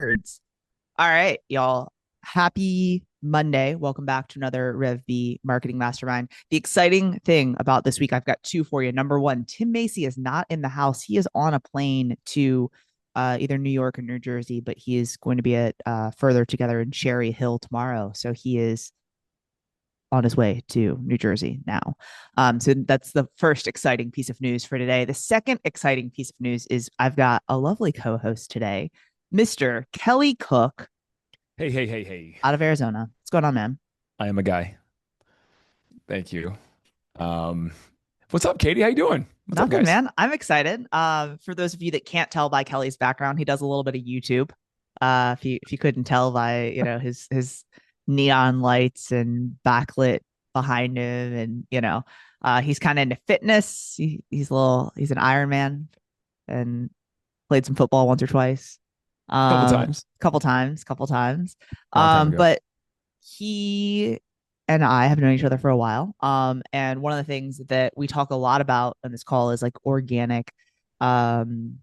Words. All right, y'all. Happy Monday. Welcome back to another REVB Marketing Mastermind. The exciting thing about this week, I've got two for you. Number one, Tim Macy is not in the house. He is on a plane to either New York or New Jersey, but he is going to be at further together in Cherry Hill tomorrow. So he is on his way to New Jersey now. So that's the first exciting piece of news for today. The second exciting piece of news is I've got a lovely co-host today, Mr. Kelly Cook Hey, hey, hey, hey. out of Arizona. What's going on, man? I am a guy. Thank you. Um, what's up, Katie? How you doing? What's up, Nothing, guys? man. I'm excited. For those of you that can't tell by Kelly's background, he does a little bit of YouTube. If you couldn't tell by his neon lights and backlit behind him, and he's kind of into fitness. He's an Iron Man and played some football once or twice. Couple times, Couple times. long time ago. But he and I have known each other for a while. And one of the things that we talk a lot about on this call is like organic um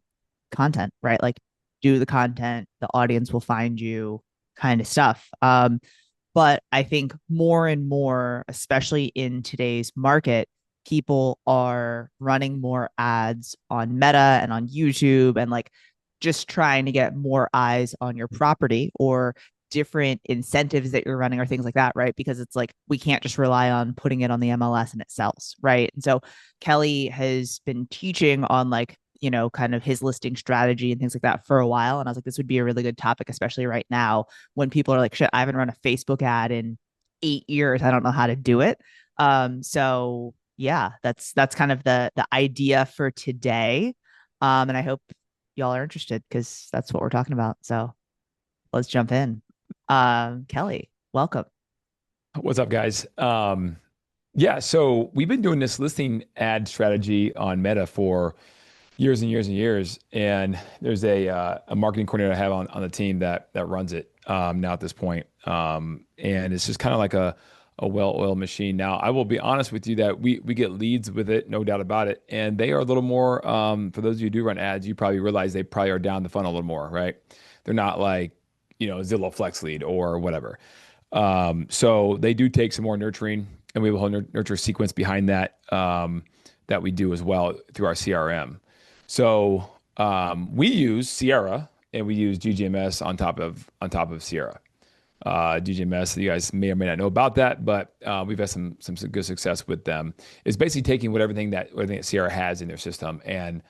content, right? Like do the content, the audience will find you kind of stuff. But I think more and more, especially in today's market, people are running more ads on Meta and on YouTube and like just trying to get more eyes on your property or different incentives that you're running or things like that, right? Because it's like we can't just rely on putting it on the MLS and it sells, right? And so Kelly has been teaching on like, kind of his listing strategy and things like that for a while. And I was like, this would be a really good topic, especially right now when people are like, shit, I haven't run a Facebook ad in 8 years. I don't know how to do it. So yeah, that's kind of the idea for today. And I hope y'all are interested because that's what we're talking about. So let's jump in. Kelly, welcome. What's up, guys? Yeah, so we've been doing this listing ad strategy on Meta for years and years and years. And there's a marketing coordinator I have on the team that runs it now at this point. And it's just kind of like a well-oiled machine. Now, I will be honest with you that we get leads with it, no doubt about it. And they are a little more, for those of you who do run ads, you probably realize they probably are down the funnel a little more, right? They're not like, Zillow Flex Lead or whatever. So they do take some more nurturing, and we have a whole nurture sequence behind that that we do as well through our CRM. So we use Sierra and we use GGMS on top of Sierra. GGMS, you guys may or may not know about that, but we've had some good success with them. It's basically taking everything that Sierra has in their system and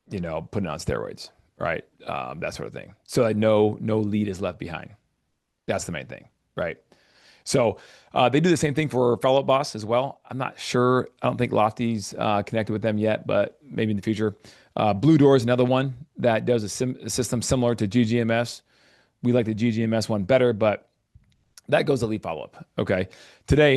putting it on steroids, right? That sort of thing. So that no lead is left behind. That's the main thing, right? So they do the same thing for Follow Up Boss as well. I'm not sure. I don't think Lofty's connected with them yet, but maybe in the future. Blue Door is another one that does a system similar to GGMS. We like the GGMS one better, but that goes to lead follow up. Okay. Today,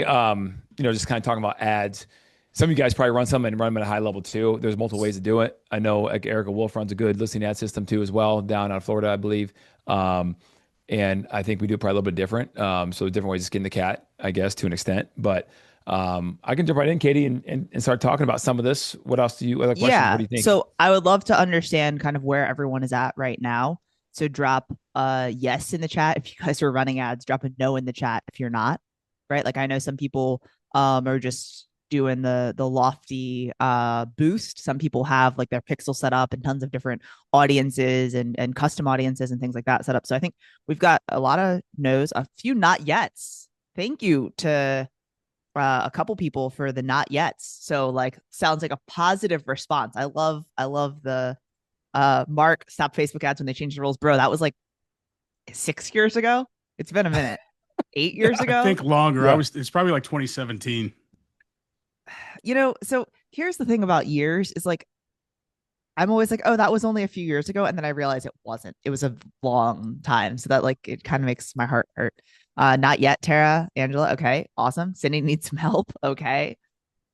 just kind of talking about ads. Some of you guys probably run some and run them at a high level too. There's multiple ways to do it. I know like Erica Wolf runs a good listing ad system too as well down out of Florida, I believe. And I think we do it probably a little bit different. So different ways to skin the cat, I guess, to an extent. But I can jump right in, Katie, and start talking about some of this. What else other questions? What Yeah. do you think? So I would love to understand kind of where everyone is at right now. So drop a yes in the chat if you guys are running ads, drop a no in the chat if you're not, right? Like I know some people are just doing the lofty boost. Some people have like their pixel set up and tons of different audiences and custom audiences and things like that set up. So I think we've got a lot of no's, a few not yet's. Thank you to a couple people for the not yet's. So like sounds like a positive response. I love the Mark stop Facebook ads when they changed the rules. Bro, that was like 6 years ago. It's been a minute. 8 years I ago. think longer. Yeah. It's probably like 2017. So here's the thing about years is like I'm always like, oh, that was only a few years ago. And then I realized it wasn't. It was a long time. So that like it kind of makes my heart hurt. Not yet, Tara, Angela. Okay, awesome. Cindy needs some help. Okay.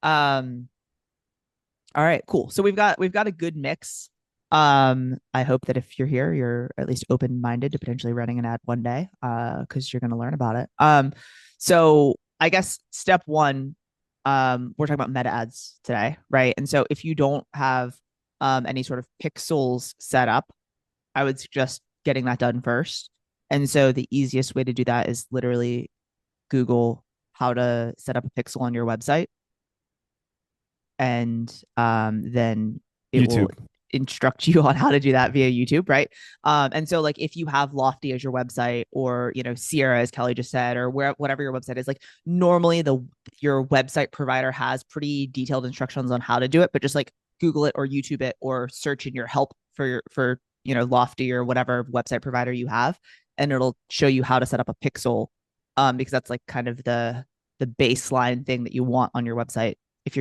Um, all right, cool. So we've got a good mix. I hope that if you're here, you're at least open-minded to potentially running an ad one day, because you're gonna learn about it. So I guess step one, we're talking about meta ads today, right? And so if you don't have any sort of pixels set up, I would suggest getting that done first. And so the easiest way to do that is literally Google how to set up a pixel on your website, and then it will YouTube. instruct you on how to do that via YouTube, right? And so like if you have Lofty as your website, or Sierra, as Kelly just said, or whatever your website is, like normally the your website provider has pretty detailed instructions on how to do it, but just like Google it or YouTube it or search in your help for Lofty or whatever website provider you have, and it'll show you how to set up a pixel, because that's like kind of the baseline thing that you want on your website if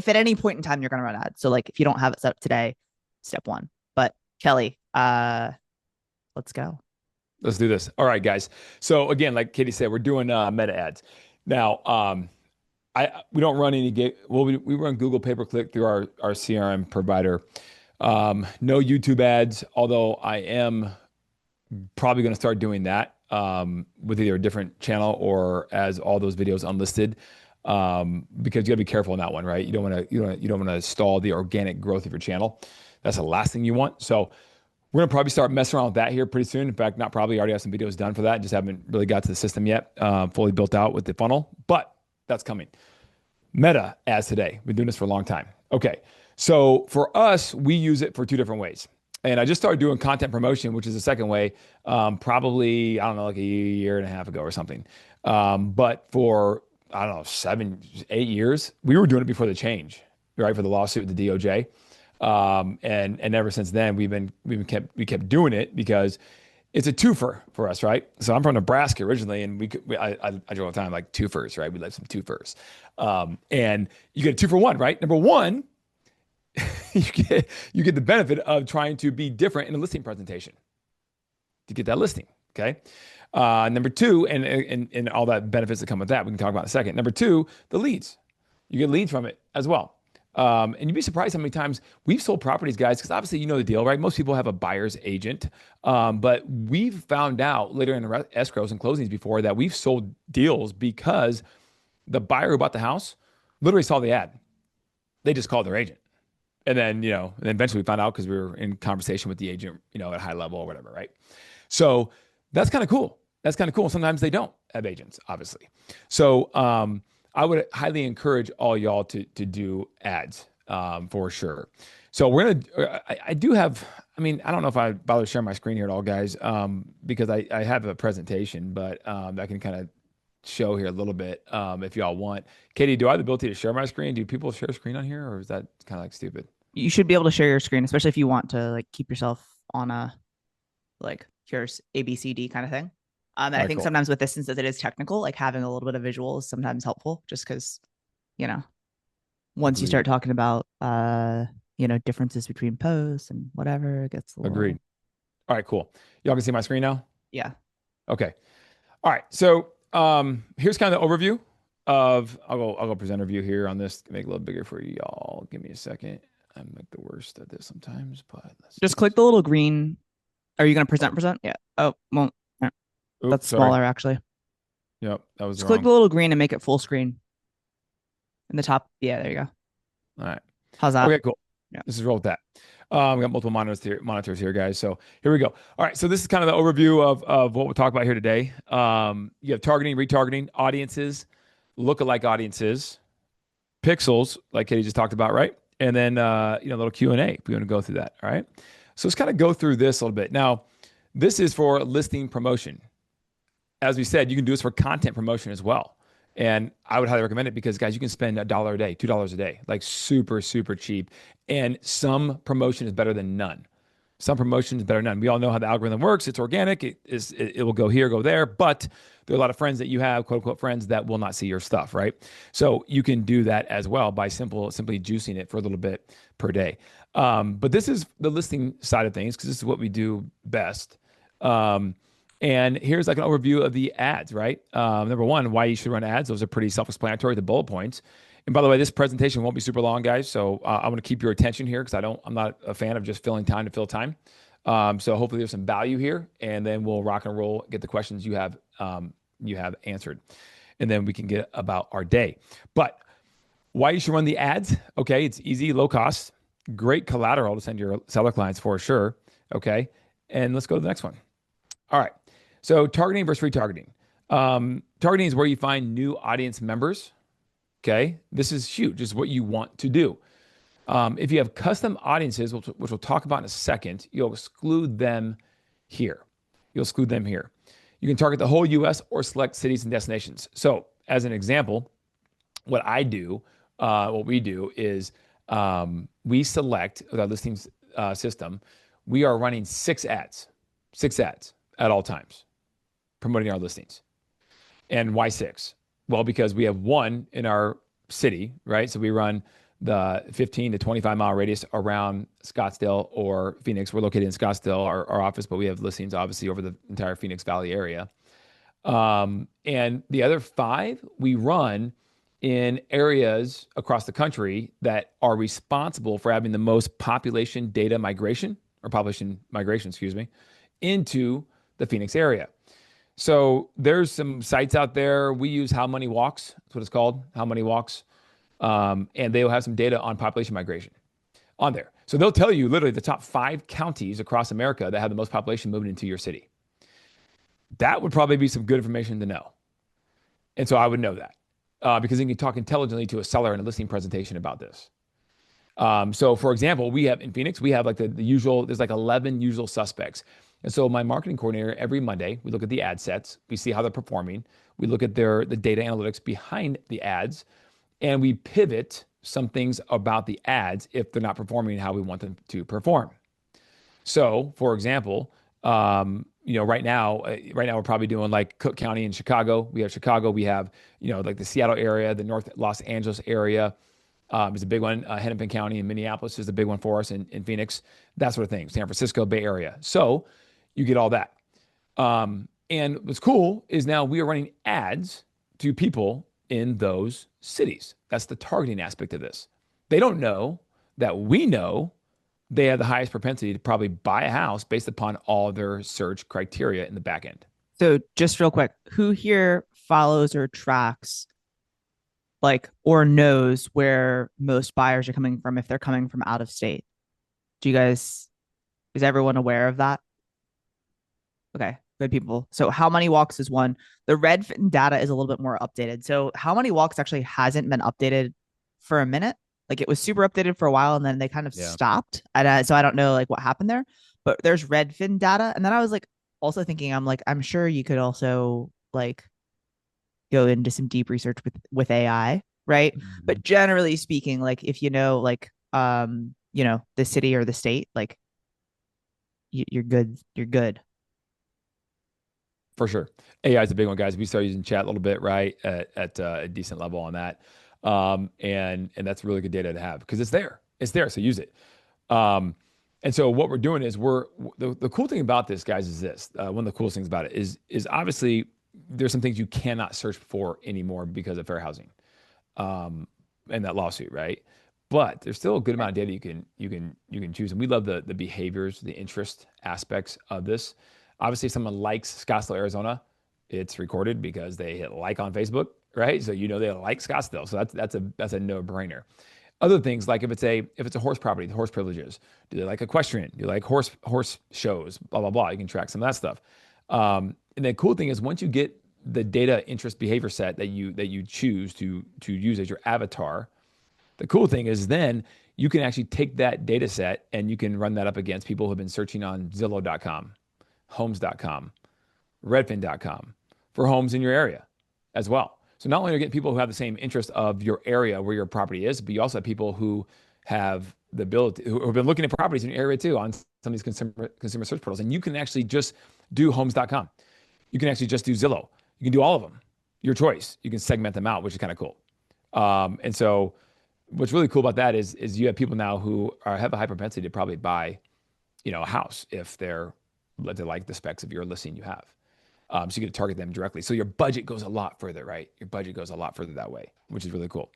at any point in time you're gonna run ads. So like if you don't have it set up today, step one. But Kelly, let's go. Let's do this. All right, guys. So again, like Katie said, we're doing meta ads. Now, we don't run any well, we run Google pay-per-click through our CRM provider. No YouTube ads, although I am probably going to start doing that with either a different channel or as all those videos unlisted. Because you got to be careful on that one, right? You don't want to stall the organic growth of your channel. That's the last thing you want. So we're gonna probably start messing around with that here pretty soon. In fact, not probably, already have some videos done for that. Just haven't really got to the system yet, fully built out with the funnel, but that's coming. Meta as today. Been doing this for a long time. Okay. So for us, we use it for two different ways. And I just started doing content promotion, which is the second way, probably, I don't know, like a year and a half ago or something. But for, I don't know, 7, 8 years, we were doing it before the change, right? For the lawsuit with the DOJ. And ever since then, we kept doing it because it's a twofer for us, right? So I'm from Nebraska originally, and I do all the time like twofers, right? We like some twofers, and you get a 2 for 1, right? Number one, you get the benefit of trying to be different in a listing presentation to get that listing, okay? Number two, and all that benefits that come with that, we can talk about in a second. Number two, the leads. You get leads from it as well. And you'd be surprised how many times we've sold properties, guys, because obviously you know the deal, right? Most people have a buyer's agent. But we've found out later in the escrows and closings before that we've sold deals because the buyer who bought the house literally saw the ad. They just called their agent. And then, and then eventually we found out because we were in conversation with the agent, at a high level or whatever, right? So that's kind of cool. That's kind of cool. Sometimes they don't have agents, obviously. So I would highly encourage all y'all to do ads for sure. So I do have, I don't know if I bother to share my screen here at all, guys, because I have a presentation, but I can kind of show here a little bit if y'all want. Katie, do I have the ability to share my screen? Do people share screen on here, or is that kind of like stupid? You should be able to share your screen, especially if you want to like keep yourself on a like here's ABCD kind of thing. And All I right, think cool. sometimes with this, since it is technical, like having a little bit of visual is sometimes helpful, just because you know once you start Agreed. talking about differences between posts and whatever, it gets a Agreed. little. All right, cool. Y'all can see my screen now? Yeah. Okay. All right. So here's kind of the overview of I'll go presenter view here on this, make it a little bigger for y'all. Give me a second. I'm like the worst at this sometimes, but let's do Just click this. the little green. Are you going to Oh, present? Yeah. Oh, well, yeah, oops, that's sorry. smaller actually. Yep, that was Just click wrong. the little green and make it full screen in the top. Yeah, there you go. All right. How's that? Okay, cool. Yeah. This is roll with that. We got multiple monitors here, guys. So here we go. All right. So this is kind of the overview of what we'll talk about here today. You have targeting, retargeting, audiences, lookalike audiences, pixels, like Katie just talked about, right? And then a little Q&A if we want to go through that. All right. So let's kind of go through this a little bit. Now, this is for listing promotion. As we said, you can do this for content promotion as well. And I would highly recommend it because, guys, you can spend $1 a day, $2 a day, like super, super cheap. And some promotion is better than none. Some promotion is better than none. We all know how the algorithm works. It's organic. It will go here, go there. But there are a lot of friends that you have, quote unquote friends, that will not see your stuff, right? So you can do that as well by simply juicing it for a little bit per day. But this is the listing side of things because this is what we do best. And here's like an overview of the ads, right? Number one, why you should run ads. Those are pretty self-explanatory, the bullet points. And by the way, this presentation won't be super long, guys. So I'm going to keep your attention here because I'm not a fan of just filling time to fill time. So hopefully there's some value here, and then we'll rock and roll, get the questions you have answered, and then we can get about our day. But why you should run the ads? Okay, it's easy, low cost, great collateral to send your seller clients for sure. Okay, And let's go to the next one. All right. So targeting versus retargeting. Targeting is where you find new audience members. Okay. This is huge. This is what you want to do. If you have custom audiences, which we'll talk about in a second, you'll exclude them here. You'll exclude them here. You can target the whole US or select cities and destinations. So, as an example, what we do is we select with our listings system, we are running six ads at all times promoting our listings. And why six? Well, because we have one in our city, right? So we run the 15 to 25-mile radius around Scottsdale or Phoenix. We're located in Scottsdale, our office, but we have listings obviously over the entire Phoenix Valley area. And the other five we run in areas across the country that are responsible for having the most population data migration or population migration, excuse me, into the Phoenix area. So there's some sites out there. We use How Many Walks. That's what it's called, How Many Walks. And they will have some data on population migration on there. So they'll tell you literally the top 5 counties across America that have the most population moving into your city. That would probably be some good information to know. And so I would know that because then you can talk intelligently to a seller in a listing presentation about this. So for example, we have in Phoenix, we have like the usual, there's like 11 usual suspects. And so my marketing coordinator, every Monday, we look at the ad sets, we see how they're performing. We look at the data analytics behind the ads, and we pivot some things about the ads if they're not performing how we want them to perform. So for example, right now we're probably doing like Cook County in Chicago. We have Chicago. We have, like the Seattle area, the North Los Angeles area is a big one. Hennepin County in Minneapolis is a big one for us in Phoenix, that sort of thing. San Francisco, Bay Area. So you get all that. And what's cool is now we are running ads to people in those cities. That's the targeting aspect of this. They don't know that we know they have the highest propensity to probably buy a house based upon all their search criteria in the back end. So just real quick, who here follows or tracks like or knows where most buyers are coming from if they're coming from out of state? Do you guys is everyone aware of that? Okay, good people. So how many walks is one? The Redfin data is a little bit more updated. So how many walks actually hasn't been updated for a minute? Like it was super updated for a while and then they kind of Yeah. stopped. And so I don't know like what happened there, but there's Redfin data. And then I was like also thinking, I'm like, I'm sure you could also like go into some deep research with AI, right? Mhm. But generally speaking, like if you know like the city or the state, like you're good. You're good. For sure. AI is a big one, guys. We start using chat a little bit, right, at a decent level on that. And that's really good data to have because it's there. It's there, so use it. Um, and so what we're doing is the cool thing about this, guys, is this. One of the coolest things about it is obviously there's some things you cannot search for anymore because of fair housing, and that lawsuit, right? But there's still a good amount of data you can choose, and we love the behaviors, the interest aspects of this. Obviously, if someone likes Scottsdale, Arizona, it's recorded because they hit like on Facebook, right? So they like Scottsdale. So that's a no brainer. Other things like if it's a horse property, the horse privileges. Do they like equestrian? Do they like horse shows? Blah blah blah. You can track some of that stuff. And the cool thing is once you get the data interest behavior set that you choose to use as your avatar, the cool thing is then you can actually take that data set and you can run that up against people who have been searching on Zillow.com, Homes.com, Redfin.com for homes in your area as well. So not only are you getting people who have the same interest of your area where your property is, but you also have people who have the ability, who have been looking at properties in your area too on some of these consumer search portals. And you can actually just do Homes.com. You can actually just do Zillow. You can do all of them. Your choice. You can segment them out, which is kind of cool. And so what's really cool about that is you have people now who have a high propensity to probably buy, a house if they like the specs of your listing you have. So you get to target them directly. So your budget goes a lot further, right? Your budget goes a lot further that way, which is really cool.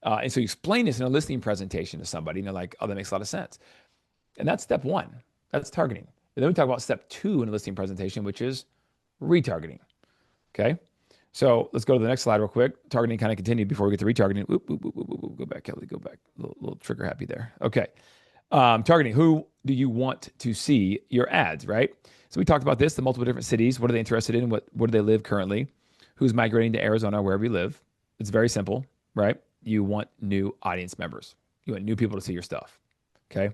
And so you explain this in a listing presentation to somebody, and they're like, "Oh, that makes a lot of sense." And that's step one. That's targeting. And then we talk about step two in a listing presentation, which is retargeting. Okay. So let's go to the next slide real quick. Targeting kind of continued before we get to retargeting. Go back, Kelly. Go back. A little trigger happy there. Okay. Targeting, who do you want to see your ads, right? So we talked about this, the multiple different cities. What are they interested in? What do they live currently? Who's migrating to Arizona, wherever you live? It's very simple, right? You want new audience members. You want new people to see your stuff. Okay.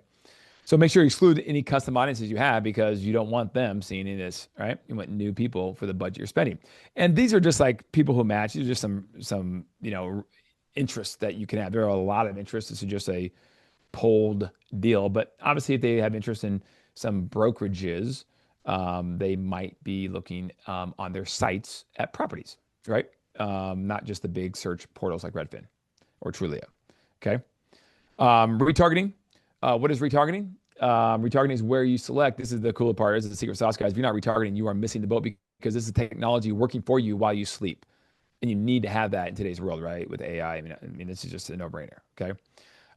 So make sure you exclude any custom audiences you have because you don't want them seeing any of this, right? You want new people for the budget you're spending. And these are just like people who match. These are just some interests that you can have. There are a lot of interests. This is just a pulled deal. But obviously, if they have interest in some brokerages, they might be looking on their sites at properties, right? Not just the big search portals like Redfin or Trulia. Okay. Retargeting. What is retargeting? Retargeting is where you select. This is the cooler part. This is the secret sauce, guys. If you're not retargeting, you are missing the boat because this is technology working for you while you sleep. And you need to have that in today's world, right? With AI. I mean, this is just a no-brainer. Okay.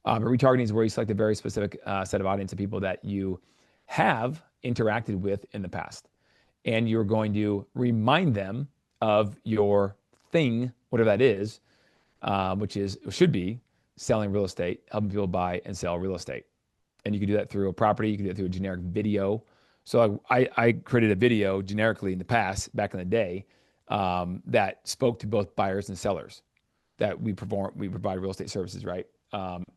Retargeting is where you select a very specific set of audience of people that you have interacted with in the past. And you're going to remind them of your thing, whatever that is, which should be selling real estate, helping people buy and sell real estate. And you can do that through a property. You can do it through a generic video. So I created a video generically in the past, back in the day, that spoke to both buyers and sellers that we provide real estate services, right?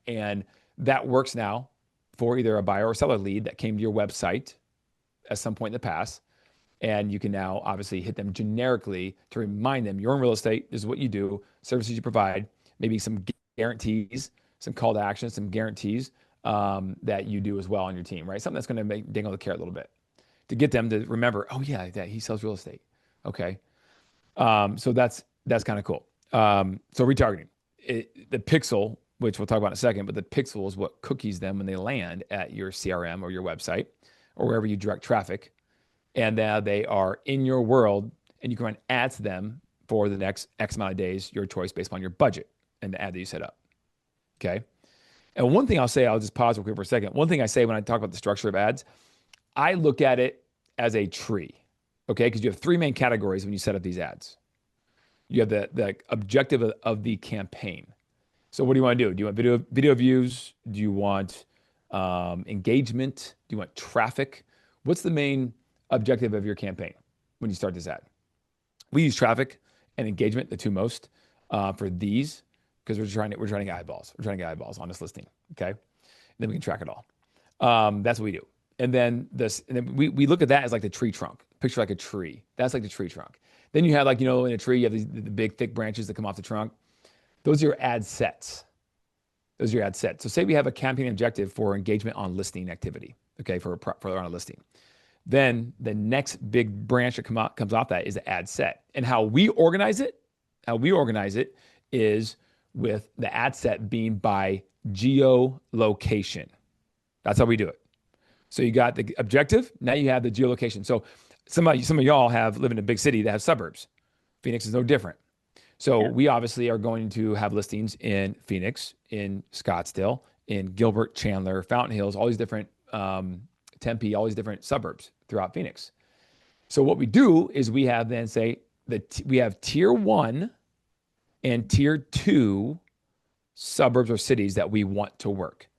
And that works now for either a buyer or seller lead that came to your website at some point in the past. And you can now obviously hit them generically to remind them you're in real estate. This is what you do, services you provide, maybe some guarantees, some call to action, some guarantees that you do as well on your team, right? Something that's going to make dangle the carrot a little bit to get them to remember, oh yeah, that he sells real estate. Okay. So that's kind of cool. So retargeting, the pixel, which we'll talk about in a second, but the pixel is what cookies them when they land at your CRM or your website or wherever you direct traffic. And now they are in your world and you can run ads to them for the next X amount of days, your choice based on your budget and the ad that you set up. Okay. And one thing I'll say, I'll just pause real quick for a second. One thing I say when I talk about the structure of ads, I look at it as a tree. Okay. Because you have three main categories when you set up these ads. You have the objective of the campaign. So what do you want to do? Do you want video views? Do you want engagement? Do you want traffic? What's the main objective of your campaign when you start this ad? We use traffic and engagement, the two most, for these because we're trying to get eyeballs. We're trying to get eyeballs on this listing. Okay, and then we can track it all. That's what we do. And then we look at that as like the tree trunk. Picture like a tree. That's like the tree trunk. Then you have like, in a tree, you have the big thick branches that come off the trunk. Those are your ad sets. Those are your ad sets. So say we have a campaign objective for engagement on listing activity, okay, for on a listing. Then the next big branch that comes off that is the ad set. And how we organize it is with the ad set being by geolocation. That's how we do it. So you got the objective, now you have the geolocation. So some of y'all live in a big city that has suburbs. Phoenix is no different. So Yeah. we obviously are going to have listings in Phoenix, in Scottsdale, in Gilbert, Chandler, Fountain Hills, all these different Tempe, all these different suburbs throughout Phoenix. So what we do is we have then say that we have tier 1 and tier 2 suburbs or cities that we want to work.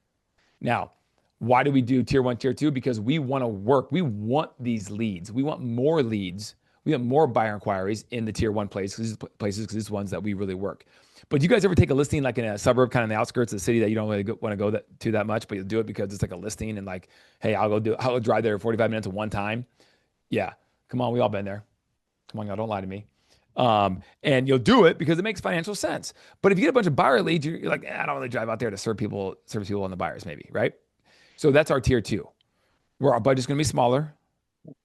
Now, why do we do tier 1, tier 2? Because we want to work. We want these leads. We want more leads. We want more buyer inquiries in the tier 1 places because these are ones that we really work. But do you guys ever take a listing like in a suburb, kind of in the outskirts of the city that you don't really want to go to that much, but you'll do it because it's like a listing and like, hey, I'll go drive there 45 minutes at one time. Yeah, come on, we all been there. Come on, y'all, don't lie to me. And you'll do it because it makes financial sense. But if you get a bunch of buyer leads, you're like, I don't really drive out there to serve people on the buyers, maybe, right? So that's our tier 2, where our budget's going to be smaller,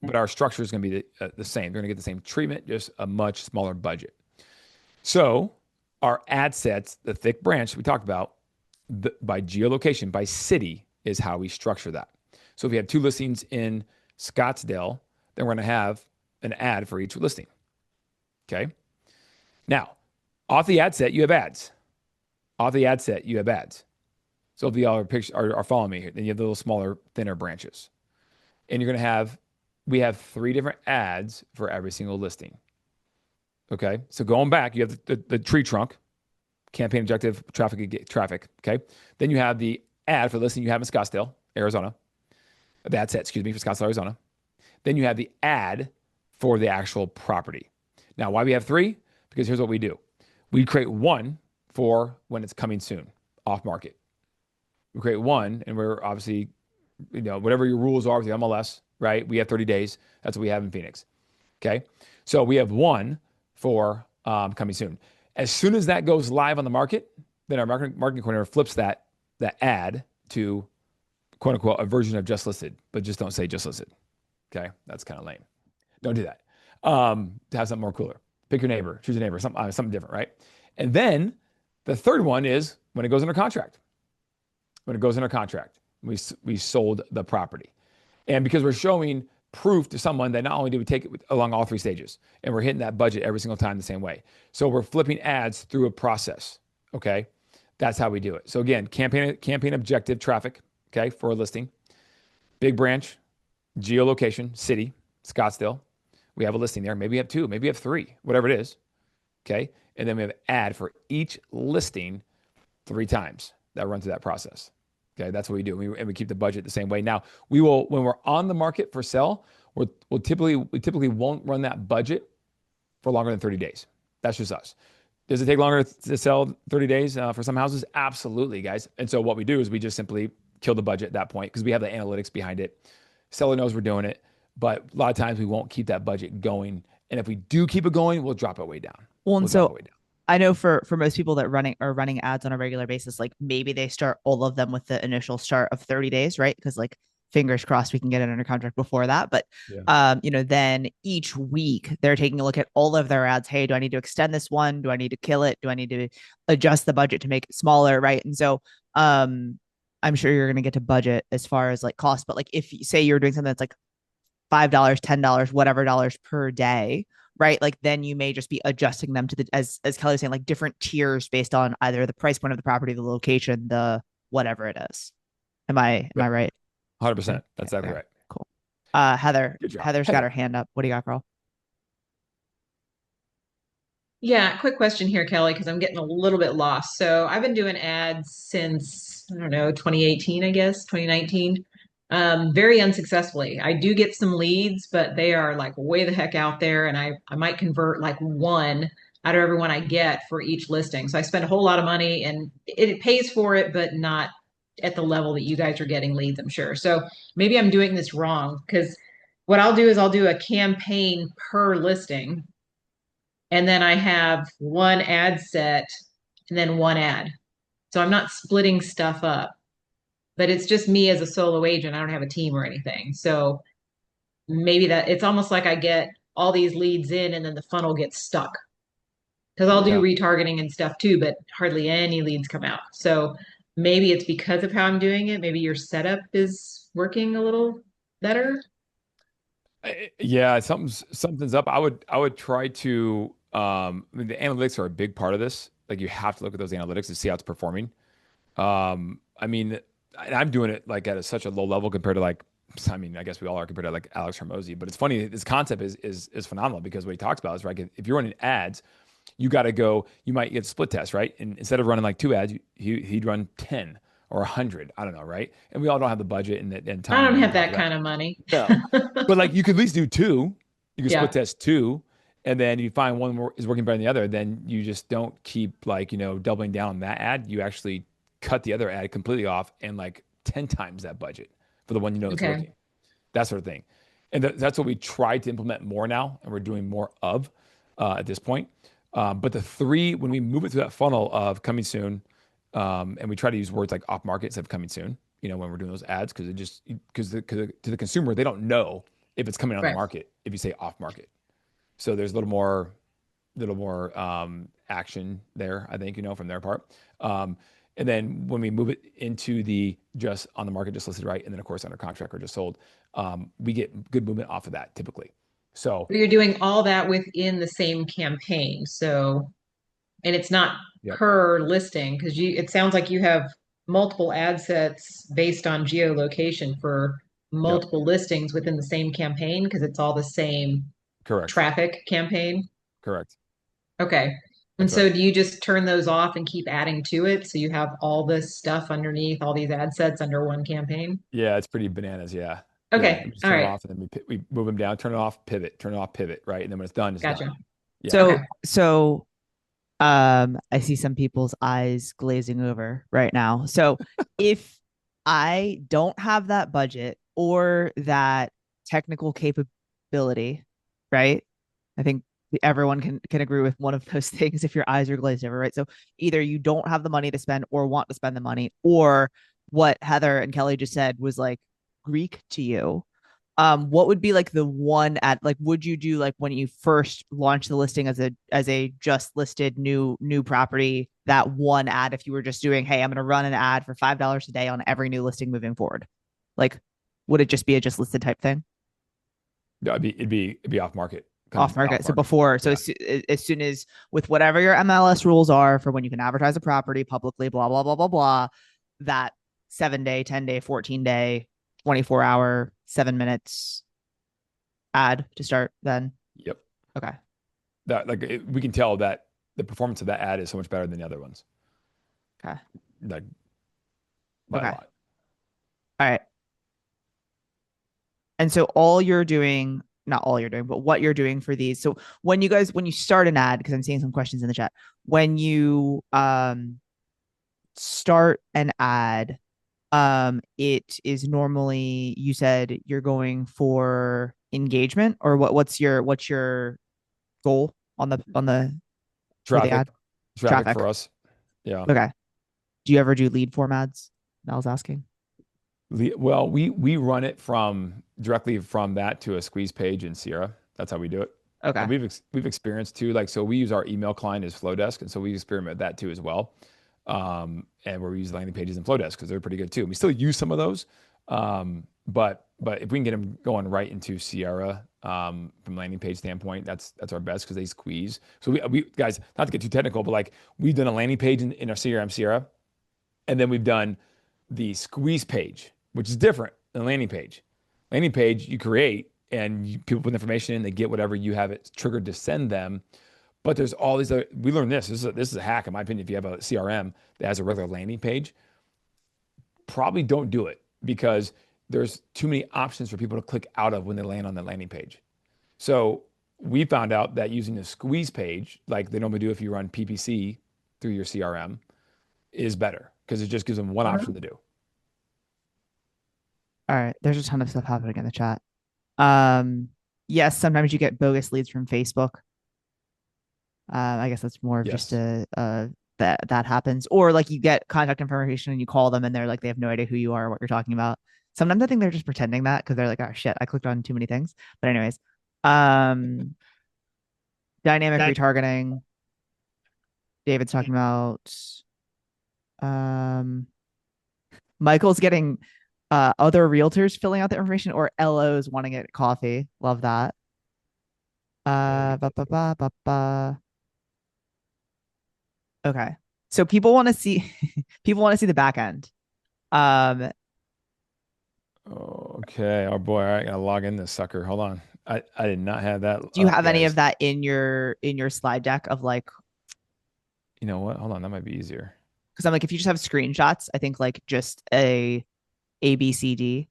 but our structure is going to be the same. They're going to get the same treatment, just a much smaller budget. So our ad sets, the thick branch we talked about, by geolocation, by city, is how we structure that. So if we have 2 listings in Scottsdale, then we're going to have an ad for each listing. Okay. Now, off the ad set, you have ads. Off the ad set, you have ads. So if y'all are following me here, then you have the little smaller, thinner branches. And we have 3 different ads for every single listing. Okay. So going back, you have the tree trunk, campaign objective, traffic. Okay. Then you have the ad for the listing you have in Scottsdale, Arizona. The ad set, excuse me, for Scottsdale, Arizona. Then you have the ad for the actual property. Now, why we have three? Because here's what we do. We create one for when it's coming soon, off market. We create one, and we're obviously, whatever your rules are with the MLS, right? We have 30 days. That's what we have in Phoenix. Okay. So we have one for coming soon. As soon as that goes live on the market, then our marketing coordinator flips that ad to quote unquote a version of just listed, but just don't say just listed. Okay. That's kind of lame. Don't do that. To have something more cooler. Pick your neighbor, choose a neighbor, something different, right? And then the third one is when it goes under contract. When it goes under contract, we sold the property. And because we're showing proof to someone that not only do we take it along all three stages, and we're hitting that budget every single time the same way. So we're flipping ads through a process. Okay. That's how we do it. So again, campaign objective traffic, okay, for a listing. Big branch, geolocation, city, Scottsdale. We have a listing there. Maybe we have two, maybe we have three, whatever it is. Okay. And then we have an ad for each listing 3 times that run through that process. Okay. That's what we do. And we keep the budget the same way. Now, we will, when we're on the market for sale, we typically won't run that budget for longer than 30 days. That's just us. Does it take longer to sell 30 days for some houses? Absolutely, guys. And so what we do is we just simply kill the budget at that point because we have the analytics behind it. Seller knows we're doing it, but a lot of times we won't keep that budget going. And if we do keep it going, we'll drop it way down. Well, and We'll drop it so way down. I know for most people that running ads on a regular basis, like maybe they start all of them with the initial start of 30 days, right? Because like fingers crossed we can get it under contract before that. But Yeah. then each week they're taking a look at all of their ads. Hey, do I need to extend this one? Do I need to kill it? Do I need to adjust the budget to make it smaller? Right. And so I'm sure you're gonna get to budget as far as like cost, but like if you say you're doing something that's like $5, $10, whatever dollars per day, right? Like then you may just be adjusting them to the as Kelly was saying, like different tiers based on either the price point of the property, the location, the whatever it is. Am I Yep. right? Okay, 100%. That's exactly fair. right. Cool. Heather. Good job. Heather's got Heather. her hand up. What do you got, girl? Yeah, quick question here, Kelly, because I'm getting a little bit lost. So I've been doing ads since, I don't know, 2018, I guess, 2019, very unsuccessfully. I do get some leads, but they are like way the heck out there. And I might convert like one out of every one I get for each listing. So I spend a whole lot of money and it pays for it, but not at the level that you guys are getting leads, I'm sure. So maybe I'm doing this wrong because what I'll do is I'll do a campaign per listing and then I have one ad set and then one ad. So I'm not splitting stuff up, but it's just me as a solo agent. I don't have a team or anything. So maybe that it's almost like I get all these leads in and then the funnel gets stuck because I'll do Yeah. retargeting and stuff too, but hardly any leads come out. So maybe it's because of how I'm doing it. Maybe your setup is working a little better. Yeah, something's up. I would try to I mean the analytics are a big part of this. Like you have to look at those analytics to see how it's performing. I mean, and I'm doing it like at such a low level compared to like I mean, I guess we all are compared to like Alex Hormozy, but it's funny. This concept is phenomenal because what he talks about is right. If you're running ads, you got to go. You might get split test, right? And instead of running like 2 ads, he'd run 10 or 100. I don't know, right? And we all don't have the budget and I time don't on have top that of that. kind of money. No, but like you could at least do two. You could split Yeah. test two, and then you find one more is working better than the other. Then you just don't keep like doubling down on that ad. You actually cut the other ad completely off and like 10 times that budget for the one that's Okay. working. That sort of thing, and that's what we try to implement more now, and we're doing more of at this point. But the three when we move it through that funnel of coming soon, and we try to use words like off market instead of coming soon. When we're doing those ads because it just because to the consumer they don't know if it's coming on the Right. market if you say off market. So there's a little more action there, I think, from their part. And then when we move it into the just on the market, just listed right, and then of course under contract or just sold, we get good movement off of that typically. So But you're doing all that within the same campaign. So, and it's not yep, per listing because it sounds like you have multiple ad sets based on geolocation for yep, multiple listings within the same campaign because it's all the same correct, traffic campaign. correct. Okay. And That's right. so do you just turn those off and keep adding to it? So you have all this stuff underneath, all these ad sets under one campaign? Yeah, it's pretty bananas. Yeah. Yeah. We Okay. just All turn it right. off and then we move them down, turn it off, pivot, turn it off, pivot, right? And then when it's done, it's done. Gotcha. Yeah. Okay. So I see some people's eyes glazing over right now. So if I don't have that budget or that technical capability, right? I think everyone can agree with one of those things if your eyes are glazed over, right? So either you don't have the money to spend or want to spend the money, or what Heather and Kelly just said was like Greek to you. What would be like the one ad, like would you do like when you first launch the listing as a just listed new property, that one ad, if you were just doing, hey, I'm gonna run an ad for $5 a day on every new listing moving forward? Like, would it just be a just listed type thing? Yeah, it'd be off market, Off off market. So market. before, so Yeah. as soon as, with whatever your MLS rules are for when you can advertise a property publicly, blah blah blah blah blah, that 7 day, 10 day, 14 day, 24 hour, 7 minutes ad to start then. Yep. Okay. We can tell that the performance of that ad is so much better than the other ones, Okay. like by a Okay. lot. All right. And so all you're doing, not all you're doing, but what you're doing for these. So when you start an ad, because I'm seeing some questions in the chat, when you start an ad, it is normally, you said you're going for engagement, or what's your goal on the for the Traffic, ad? traffic Traffic. for us. Yeah. Okay. Do you ever do lead form ads? I was asking. Well, we run it from directly from that to a squeeze page in Sierra. That's how we do it. And Okay. we've experienced too, like, so we use our email client as Flowdesk, and so we experiment with that too as well. And where we use landing pages in Flowdesk because they're pretty good too. And we still use some of those, but if we can get them going right into Sierra, from landing page standpoint, that's our best because they squeeze. So we guys, not to get too technical, but like we've done a landing page in our CRM Sierra, and then we've done the squeeze page, which is different than landing page. Landing page you create and people put information in, they get whatever you have it triggered to send them. But there's all these other, we learned this. This is a hack, in my opinion. If you have a CRM that has a regular landing page, probably don't do it because there's too many options for people to click out of when they land on the landing page. So we found out that using a squeeze page, like they normally do if you run PPC through your CRM, is better because it just gives them one option to do. All right. There's a ton of stuff happening in the chat. Um, yes, sometimes you get bogus leads from Facebook. I guess that's more of just Yes. a that happens, or like you get contact information and you call them and they're like they have no idea who you are or what you're talking about. Sometimes I think they're just pretending that because they're like, oh shit, I clicked on too many things. But anyways, um, dynamic retargeting. David's talking about. Um, Michael's getting other realtors filling out the information, or LOs wanting to get coffee. Love that. Ba, ba, ba, ba, ba. Okay. So people want to see people want to see the back end. Um, Okay. Oh boy. All right. I gotta log in this sucker. Hold on. I did not have that do you up, have any of guys. that in your slide deck of like, You know what? Hold on. That might be easier. because I'm like, if you just have screenshots, I think like just a B C D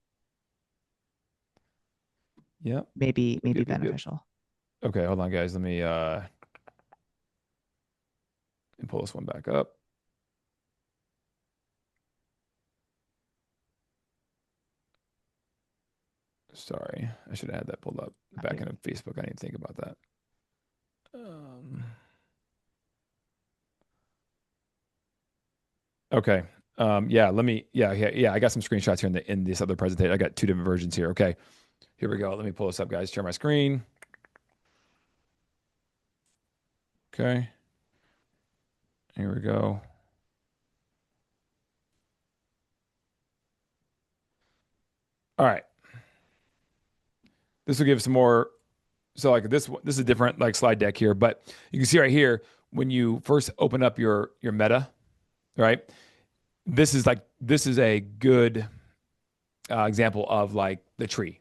Yep. Yep. maybe Yep. Yep. Yep. beneficial. Okay. Hold on, guys. Let me pull this one back up. Sorry. I should have had that pulled up. The back end of Facebook. I need to think about that. Um, okay. Yeah, yeah. I got some screenshots here in this other presentation. I got two different versions here. Okay. Here we go. Let me pull this up, guys. Share my screen. Okay. Here we go. All right. This will give some more. So like this is a different like slide deck here, but you can see right here when you first open up your meta, right? This is a good example of like the tree.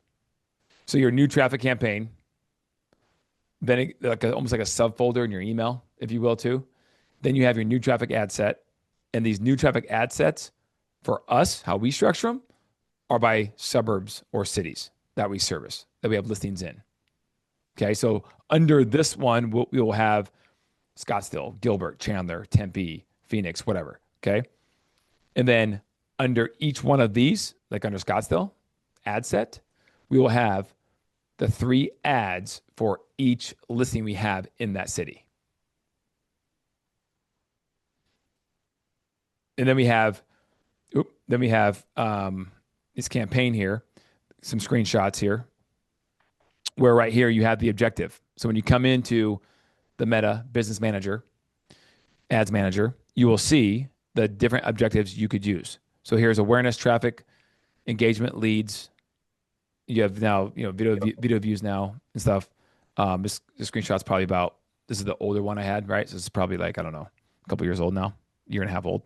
So your new traffic campaign, then almost like a subfolder in your email, if you will, too. Then you have your new traffic ad set. And these new traffic ad sets, for us, how we structure them, are by suburbs or cities that we service, that we have listings in. Okay. So under this one, we will have Scottsdale, Gilbert, Chandler, Tempe, Phoenix, whatever. Okay. And then under each one of these, like under Scottsdale ad set, we will have the 3 ads for each listing we have in that city. And then we have, this campaign here, some screenshots here, where right here you have the objective. So when you come into the Meta Business Manager, Ads Manager, you will see the different objectives you could use. So here's awareness, traffic, engagement, leads. You have now, video views now and stuff. This screenshot's probably about, this is the older one I had, right? So it's probably like, I don't know, a couple years old now, year and a half old.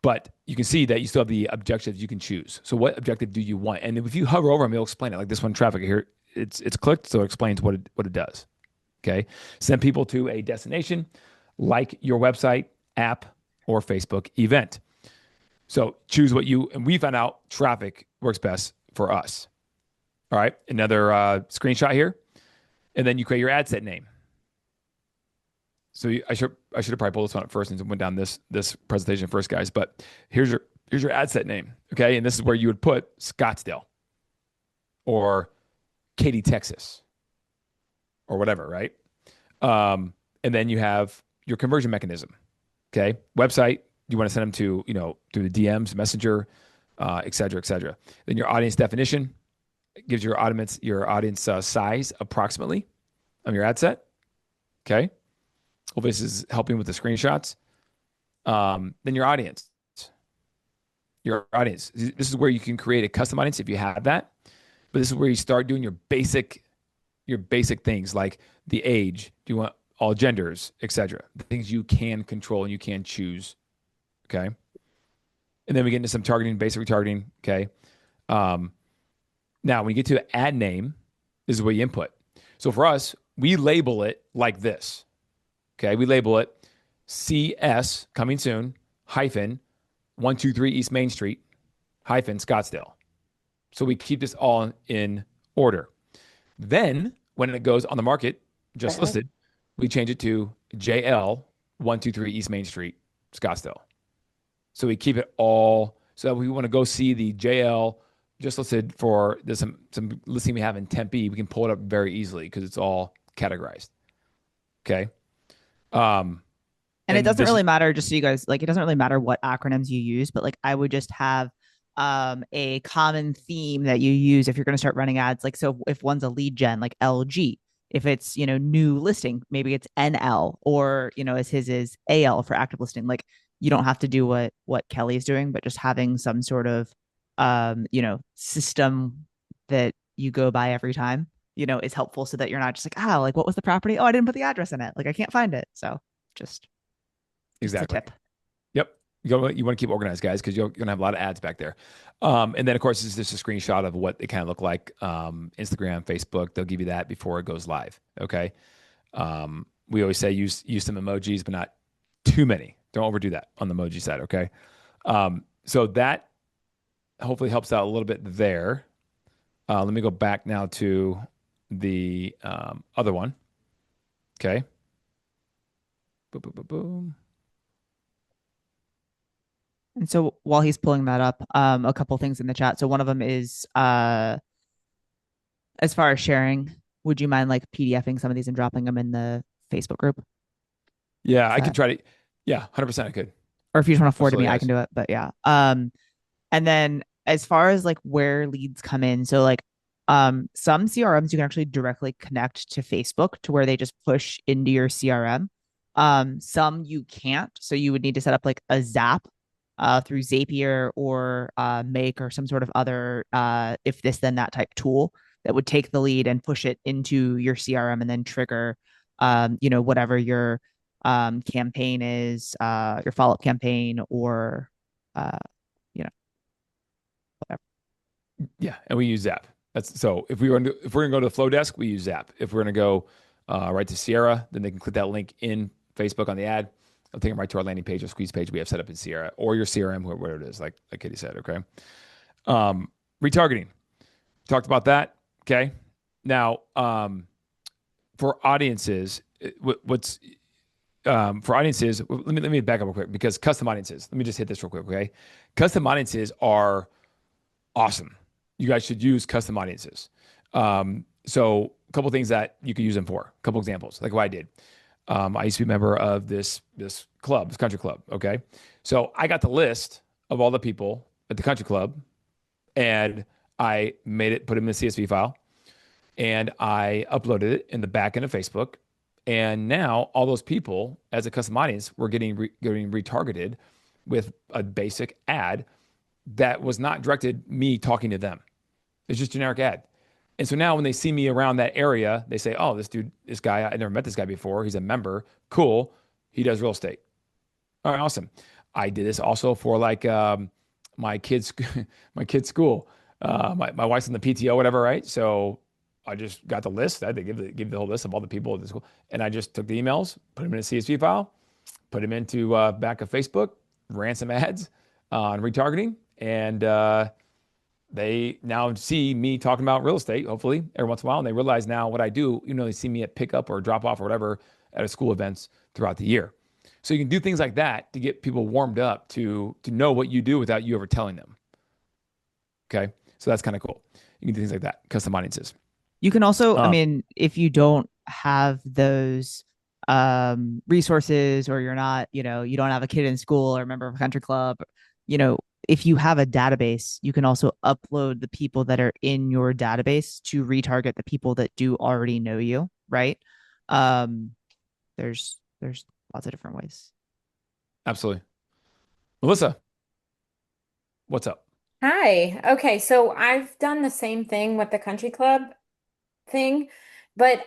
But you can see that you still have the objectives you can choose. So what objective do you want? And if you hover over them, it'll explain it. Like this one, traffic here, it's clicked, so it explains what it does. Okay. Send people to a destination like your website, app, or Facebook event. So choose and we found out traffic works best for us. All right. Another screenshot here. And then you create your ad set name. So I should have probably pulled this one up first and went down this presentation first, guys. But here's your ad set name. Okay. And this is where you would put Scottsdale or Katy, Texas, or whatever, right? And then you have your conversion mechanism. Okay. Website, you want to send them to, through the DMs, Messenger, et cetera, et cetera. Then your audience definition gives your audience size approximately on your ad set. Okay. Hopefully this is helping with the screenshots. Then your audience. Your audience. This is where you can create a custom audience if you have that. But this is where you start doing your basic things like the age. Do you want all genders, etc. The things you can control and you can choose. Okay. And then we get into some targeting, basic retargeting. Okay. Now, when you get to ad name, this is where you input. So for us, we label it like this. Okay. We label it CS, coming soon, hyphen 123 East Main Street, hyphen Scottsdale. So we keep this all in order. Then when it goes on the market, just listed, we change it to JL 123 East Main Street, Scottsdale. So we keep it all. So if we want to go see the JL just listed for there's some listing we have in Tempe, we can pull it up very easily because it's all categorized. Okay. And it doesn't really matter, just so you guys, like, it doesn't really matter what acronyms you use, but like I would just have a common theme that you use if you're going to start running ads. Like, so if one's a lead gen, like LG, if it's, new listing, maybe it's NL, or, as his is AL for active listing. Like, you don't have to do what Kelly's doing, but just having some sort of, system that you go by every time, is helpful so that you're not just like, like, what was the property? Oh, I didn't put the address in it. Like, I can't find it. So just exactly. a tip. Yep. You want to keep organized, guys, because you're going to have a lot of ads back there. And then, of course, this is just a screenshot of what they kind of look like. Instagram, Facebook, they'll give you that before it goes live. Okay. We always say use some emojis, but not too many. Don't overdo that on the emoji side. Okay. So that hopefully helps out a little bit there. Let me go back now to the other one. Okay. Boom, boom, boom, boom. And so while he's pulling that up, a couple things in the chat. So one of them is as far as sharing, would you mind like PDFing some of these and dropping them in the Facebook group? Yeah, I could try to. Yeah, 100% I could. Or if you just want to forward to me, I can do it. But yeah. And then as far as like where leads come in, so like some CRMs you can actually directly connect to Facebook to where they just push into your CRM. Some you can't. So you would need to set up like a Zap through Zapier or Make or some sort of other if this then that type tool that would take the lead and push it into your CRM and then trigger whatever your campaign is, your follow-up campaign, or whatever. Yeah, and we use Zap. That's so if we're gonna go to the Flow desk, we use Zap. If we're gonna go right to Sierra, then they can click that link in Facebook on the ad. I'll take them right to our landing page or squeeze page we have set up in Sierra or your CRM, whatever it is, like Katie said. Okay. Retargeting. Talked about that. Okay. Now, for audiences, what's for audiences? Let me back up real quick because custom audiences. Let me just hit this real quick. Okay. Custom audiences are awesome. You guys should use custom audiences. So a couple things that you could use them for. A couple examples, like what I did. I used to be a member of this club, this country club. Okay, so I got the list of all the people at the country club, and I made it, put them in a CSV file, and I uploaded it in the back end of Facebook. And now all those people, as a custom audience, were getting retargeted with a basic ad that was not directed me talking to them. It's just generic ad. And so now when they see me around that area, they say, "Oh, this dude, this guy, I never met this guy before. He's a member. Cool. He does real estate. All right, awesome." I did this also for like my kids, my kids' school. My wife's in the PTO, whatever, right? So I just got the list. I had to give the whole list of all the people at the school, and I just took the emails, put them in a CSV file, put them into back of Facebook, ran some ads on retargeting, and they now see me talking about real estate, hopefully, every once in a while. And they realize now what I do, they see me at pickup or drop off or whatever at a school events throughout the year. So you can do things like that to get people warmed up to know what you do without you ever telling them. Okay. So that's kind of cool. You can do things like that, custom audiences. You can also, I Um, mean, if you don't have those resources, or you're not, you don't have a kid in school or a member of a country club, you know, if you have a database, you can also upload the people that are in your database to retarget the people that do already know you, right? Um, there's lots of different ways. Absolutely. Melissa, what's up? Hi. Okay, so I've done the same thing with the country club thing, but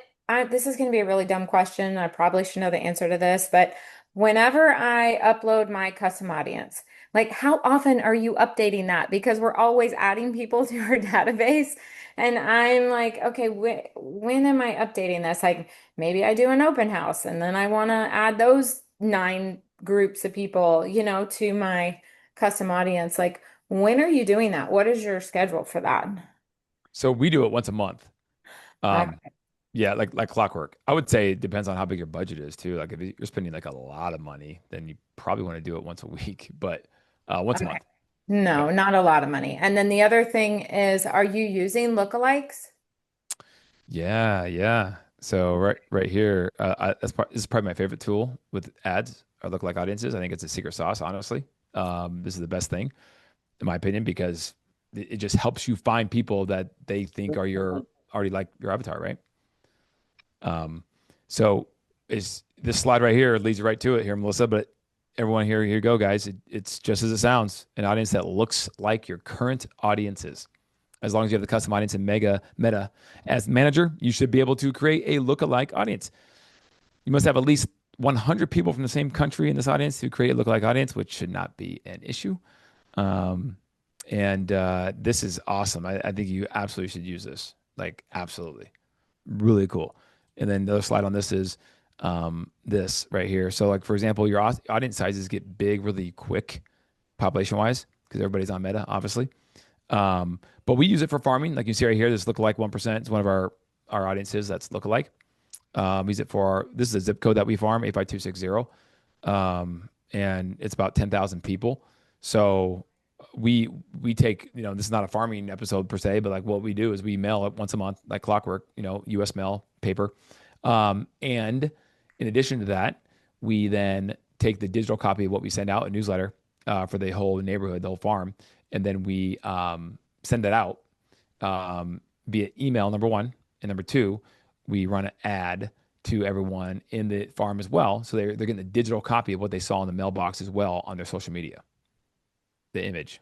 this is going to be a really dumb question. I probably should know the answer to this, but whenever I upload my custom audience, like how often are you updating that? Because we're always adding people to our database, and I'm like, okay, when am I updating this? Like maybe I do an open house, and then I want to add those 9 groups of people, to my custom audience. Like, when are you doing that? What is your schedule for that? So we do it once a month. Um, Okay. yeah, like clockwork. I would say it depends on how big your budget is too. Like if you're spending like a lot of money, then you probably want to do it once a week, but once a Okay. month. Yeah. No, not a lot of money. And then the other thing is, are you using lookalikes? Yeah, yeah. So right here, this is probably my favorite tool with ads or look like audiences. I think it's a secret sauce, honestly. This is the best thing, in my opinion, because it just helps you find people that they think are your already like your avatar, right? Um, so is this slide right here leads you right to it here, Melissa. But everyone here you go, guys. It's just as it sounds, an audience that looks like your current audiences. As long as you have the custom audience in Meta as manager, you should be able to create a lookalike audience. You must have at least 100 people from the same country in this audience to create a lookalike audience, which should not be an issue. Um, and this is awesome. I think you absolutely should use this. Like, absolutely. Really cool. And then the other slide on this is this right here. So, like, for example, your audience sizes get big really quick population wise because everybody's on Meta, obviously. But we use it for farming. Like you see right here, this lookalike 1% is one of our audiences that's lookalike. We use it for this is a zip code that we farm, 85260. And it's about 10,000 people. So we take, this is not a farming episode per se, but like what we do is we mail it once a month, like clockwork, US mail paper. And in addition to that, we then take the digital copy of what we send out, a newsletter for the whole neighborhood, the whole farm, and then we send that out via email, number one, and number two, we run an ad to everyone in the farm as well. So they're getting the digital copy of what they saw in the mailbox as well on their social media, the image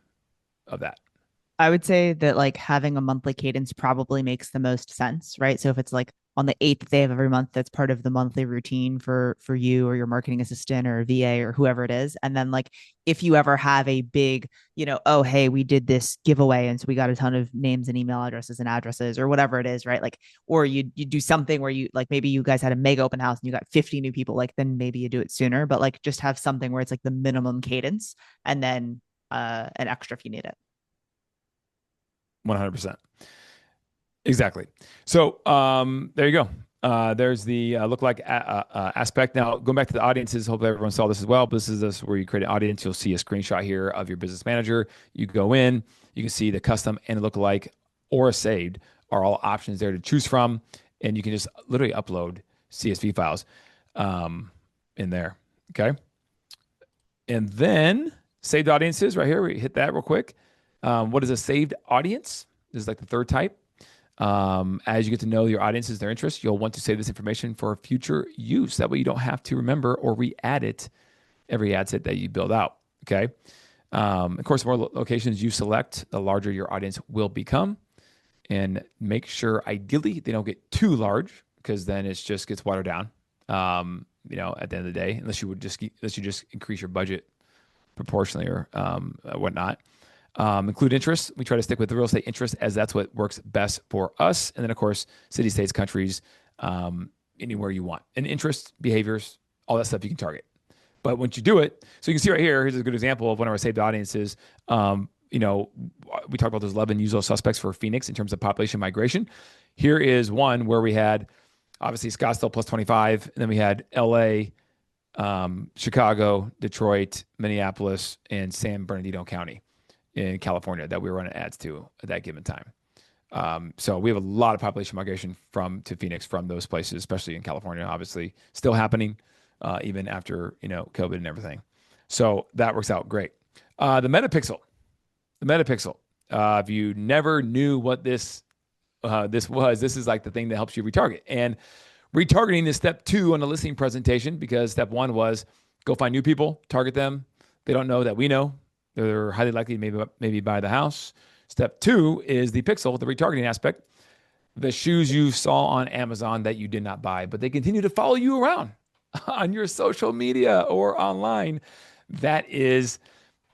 of that. I would say that like having a monthly cadence probably makes the most sense, right? So if it's like on the eighth day of every month. That's part of the monthly routine for you or your marketing assistant or VA or whoever it is. And then like if you ever have a big, oh hey, we did this giveaway and so we got a ton of names and email addresses and addresses or whatever it is, right? Like, or you do something where you like maybe you guys had a mega open house and you got 50 new people, like then maybe you do it sooner, but like just have something where it's like the minimum cadence and then an extra if you need it. 100%. Exactly. So there you go. There's the look-like aspect. Now, going back to the audiences, hopefully everyone saw this as well. But this where you create an audience. You'll see a screenshot here of your business manager. You go in, you can see the custom and look-alike or saved are all options there to choose from. And you can just literally upload CSV files in there. Okay. And then saved audiences right here. We hit that real quick. What is a saved audience? This is like the third type. As you get to know your audiences, their interests, you'll want to save this information for future use. That way you don't have to remember or re-add it every ad set that you build out. Okay. Of course, the more locations you select, the larger your audience will become. And make sure, ideally, they don't get too large because then it just gets watered down. At the end of the day, unless you just increase your budget proportionally or whatnot. Include interests. We try to stick with the real estate interest as that's what works best for us. And then, of course, city, states, countries, anywhere you want. And interests, behaviors, all that stuff you can target. But once you do it, so you can see right here, here's a good example of one of our saved audiences. We talked about those 11 usual suspects for Phoenix in terms of population migration. Here is one where we had, obviously, Scottsdale plus 25. And then we had LA, Chicago, Detroit, Minneapolis, and San Bernardino County in California that we were running ads to at that given time. So we have a lot of population migration to Phoenix from those places, especially in California, obviously still happening even after, COVID and everything. So that works out great. The metapixel, if you never knew what this was, this is like the thing that helps you retarget. And retargeting is step 2 on the listing presentation, because step 1 was go find new people, target them. They don't know that we know. They're highly likely to maybe buy the house. Step 2 is the pixel, the retargeting aspect. The shoes you saw on Amazon that you did not buy, but they continue to follow you around on your social media or online. That is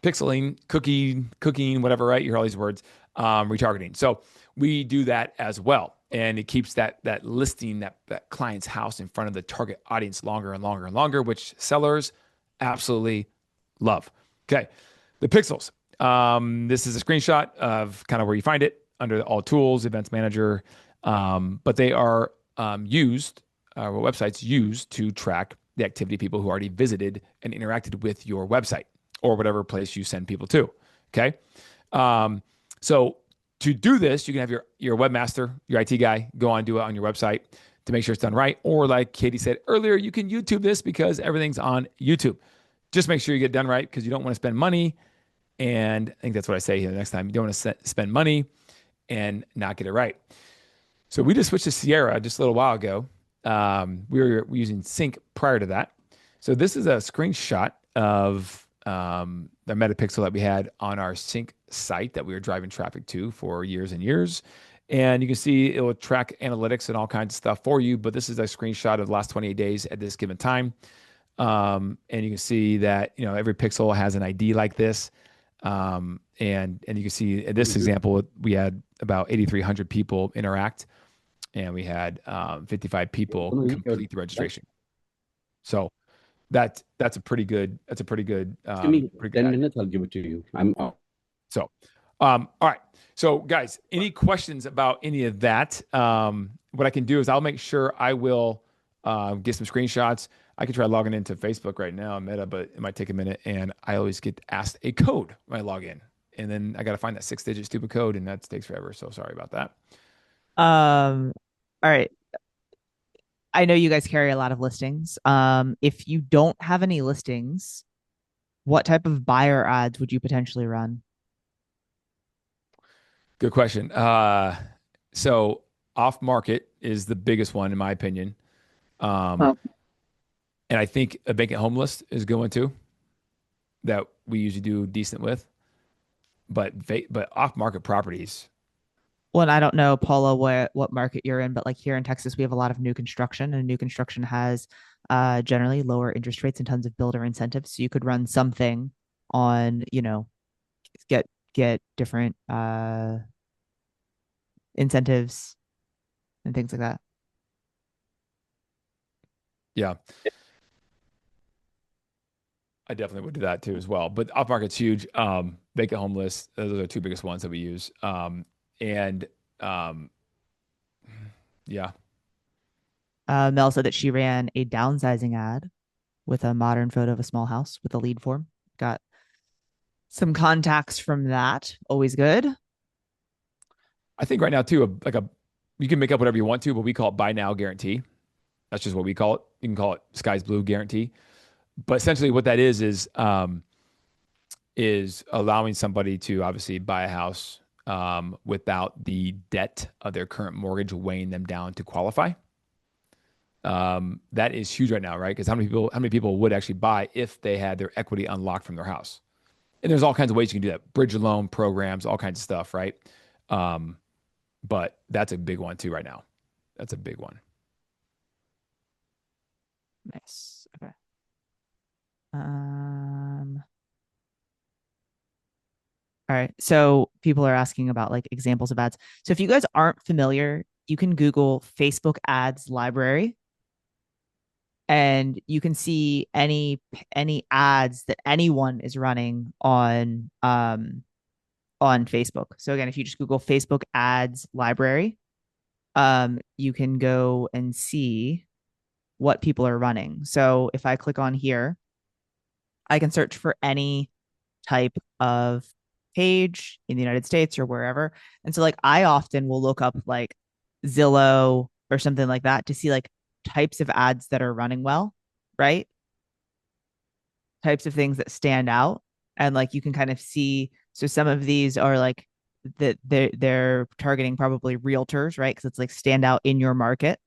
pixeling, cooking, whatever, right? You hear all these words, retargeting. So we do that as well. And it keeps that listing, that client's house in front of the target audience longer and longer and longer, which sellers absolutely love. Okay. The pixels. This is a screenshot of kind of where you find it under all tools, events manager. But they are websites used to track the activity of people who already visited and interacted with your website or whatever place you send people to. Okay. So to do this, you can have your webmaster, your IT guy, go on and do it on your website to make sure it's done right. Or like Katie said earlier, you can YouTube this because everything's on YouTube. Just make sure you get it done right, because you don't want to spend money. And I think that's what I say here the next time. You don't want to spend money and not get it right. So we just switched to Sierra just a little while ago. We were using Sync prior to that. So this is a screenshot of the metapixel that we had on our Sync site that we were driving traffic to for years and years. And you can see it will track analytics and all kinds of stuff for you. But this is a screenshot of the last 28 days at this given time. And you can see that, every pixel has an ID like this. And you can see in this example, we had about 8,300 people interact, and we had 55 people complete the registration. So that's a pretty good. Give me 10 minutes. I'll give it to you. I'm off. So, all right. So guys, any questions about any of that? What I can do is I'll make sure I will get some screenshots. I can try logging into Facebook right now on Meta, but it might take a minute. And I always get asked a code when I log in. And then I got to find that 6-digit stupid code, and that takes forever. So sorry about that. All right. I know you guys carry a lot of listings. If you don't have any listings, what type of buyer ads would you potentially run? Good question. So off market is the biggest one in my opinion. And I think a vacant home list is going to that we usually do decent with, but off market properties Well, and I don't know, Paula, what market you're in, but like here in Texas, we have a lot of new construction, and new construction has generally lower interest rates and tons of builder incentives. So you could run something on, get different incentives and things like that. Yeah, I definitely would do that too as well. But off market's huge. Vacant home list, those are the two biggest ones that we use. And um, yeah, Mel said that she ran a downsizing ad with a modern photo of a small house with a lead form. Got some contacts from that. Always good. I think right now too, you can make up whatever you want to, but we call it buy now guarantee. That's just what we call it. You can call it sky's blue guarantee. But essentially what that is allowing somebody to obviously buy a house without the debt of their current mortgage weighing them down to qualify. That is huge right now, right? Because how many people would actually buy if they had their equity unlocked from their house? And there's all kinds of ways you can do that. Bridge loan programs, all kinds of stuff, right? But that's a big one too right now. That's a big one. Nice. Okay. All right. So people are asking about like examples of ads. So if you guys aren't familiar, you can Google Facebook ads library and you can see any ads that anyone is running on Facebook. So again, if you just Google Facebook ads library, you can go and see what people are running. So if I click on here, I can search for any type of page in the United States or wherever. And so like I often will look up like Zillow or something like that to see like types of ads that are running well, right? Types of things that stand out. And like you can kind of see, so some of these are like that they're targeting probably realtors, right? Because it's like stand out in your market,